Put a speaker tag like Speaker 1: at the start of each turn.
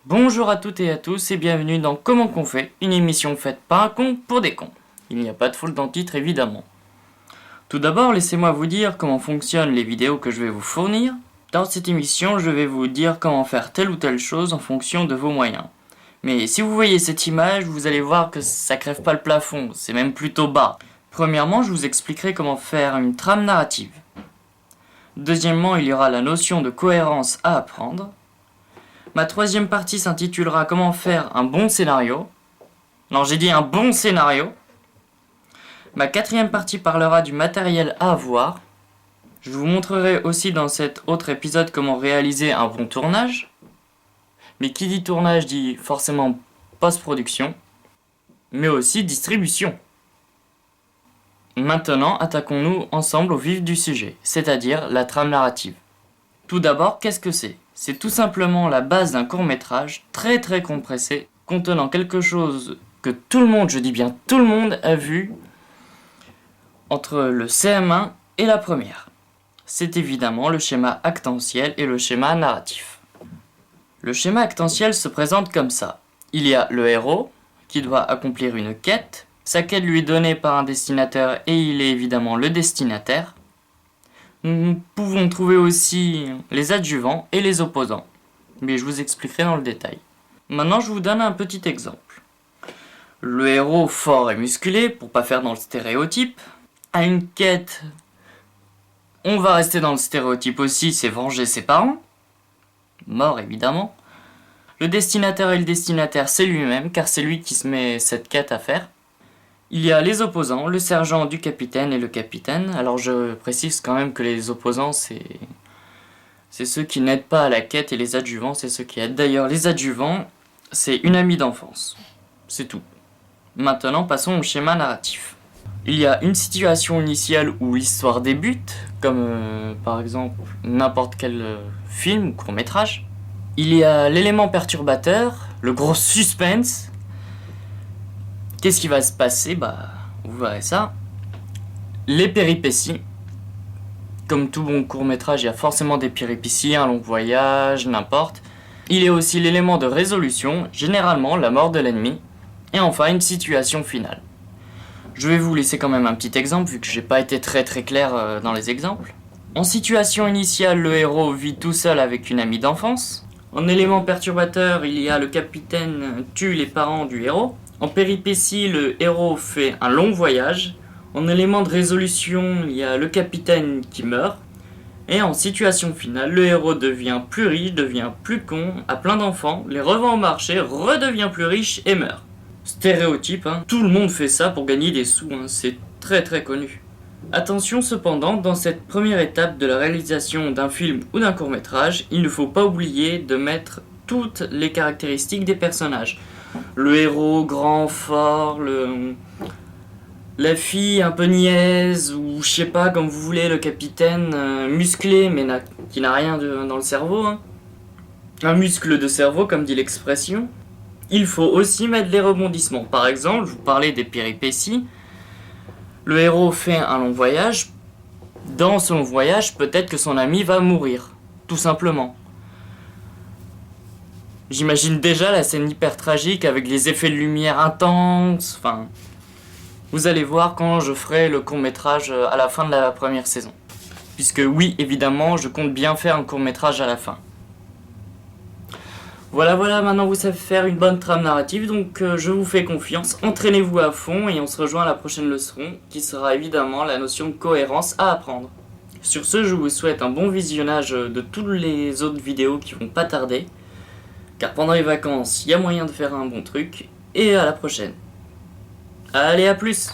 Speaker 1: Bonjour à toutes et à tous et bienvenue dans Comment qu'on fait, une émission faite par un con pour des cons. Il n'y a pas de faute dans le titre évidemment. Tout d'abord, laissez-moi vous dire comment fonctionnent les vidéos que je vais vous fournir. Dans cette émission, je vais vous dire comment faire telle ou telle chose en fonction de vos moyens. Mais si vous voyez cette image, vous allez voir que ça crève pas le plafond, c'est même plutôt bas. Premièrement, je vous expliquerai comment faire une trame narrative. Deuxièmement, il y aura la notion de cohérence à apprendre. Ma troisième partie s'intitulera Comment faire un bon scénario. Non, j'ai dit un bon scénario. Ma quatrième partie parlera du matériel à avoir. Je vous montrerai aussi dans cet autre épisode comment réaliser un bon tournage. Mais qui dit tournage dit forcément post-production, mais aussi distribution. Maintenant, attaquons-nous ensemble au vif du sujet, c'est-à-dire la trame narrative. Tout d'abord, qu'est-ce que c'est ? C'est tout simplement la base d'un court-métrage très compressé, contenant quelque chose que tout le monde, je dis bien tout le monde, a vu entre le CM1 et la première. C'est évidemment le schéma actantiel et le schéma narratif. Le schéma actantiel se présente comme ça. Il y a le héros qui doit accomplir une quête. Sa quête lui est donnée par un destinataire et il est évidemment le destinataire. Nous pouvons trouver aussi les adjuvants et les opposants, mais je vous expliquerai dans le détail. Maintenant, je vous donne un petit exemple. Le héros fort et musclé, pour pas faire dans le stéréotype, a une quête. On va rester dans le stéréotype aussi, c'est venger ses parents. Mort évidemment. Le destinataire et le destinataire, c'est lui-même, car c'est lui qui se met cette quête à faire. Il y a les opposants, le sergent du capitaine et le capitaine. Alors je précise quand même que les opposants, c'est ceux qui n'aident pas à la quête et les adjuvants, c'est ceux qui aident. D'ailleurs, les adjuvants, c'est une amie d'enfance. C'est tout. Maintenant, passons au schéma narratif. Il y a une situation initiale où l'histoire débute, comme par exemple n'importe quel film ou court-métrage. Il y a l'élément perturbateur, le gros suspense. Qu'est-ce qui va se passer ? Vous verrez ça. Les péripéties. Comme tout bon court-métrage, il y a forcément des péripéties, un long voyage, n'importe. Il y a aussi l'élément de résolution, généralement la mort de l'ennemi. Et enfin, une situation finale. Je vais vous laisser quand même un petit exemple, vu que j'ai pas été très clair dans les exemples. En situation initiale, le héros vit tout seul avec une amie d'enfance. En élément perturbateur, il y a le capitaine tue les parents du héros. En péripétie, le héros fait un long voyage. En élément de résolution, il y a le capitaine qui meurt. Et en situation finale, le héros devient plus riche, devient plus con, a plein d'enfants, les revend au marché, redevient plus riche et meurt. Stéréotype, hein. Tout le monde fait ça pour gagner des sous, hein. C'est très connu. Attention cependant, dans cette première étape de la réalisation d'un film ou d'un court-métrage, il ne faut pas oublier de mettre toutes les caractéristiques des personnages. Le héros grand, fort, la fille un peu niaise, ou je sais pas, comme vous voulez, le capitaine musclé, mais qui n'a rien dans le cerveau. Hein. Un muscle de cerveau, comme dit l'expression. Il faut aussi mettre les rebondissements. Par exemple, je vous parlais des péripéties. Le héros fait un long voyage. Dans ce long voyage, peut-être que son ami va mourir, tout simplement. J'imagine déjà la scène hyper tragique avec les effets de lumière intenses. Enfin, vous allez voir quand je ferai le court-métrage à la fin de la première saison. Puisque oui, évidemment, je compte bien faire un court-métrage à la fin. Voilà, maintenant vous savez faire une bonne trame narrative, donc je vous fais confiance. Entraînez-vous à fond et on se rejoint à la prochaine leçon, qui sera évidemment la notion de cohérence à apprendre. Sur ce, je vous souhaite un bon visionnage de toutes les autres vidéos qui vont pas tarder. Car pendant les vacances, il y a moyen de faire un bon truc. Et à la prochaine. Allez, à plus!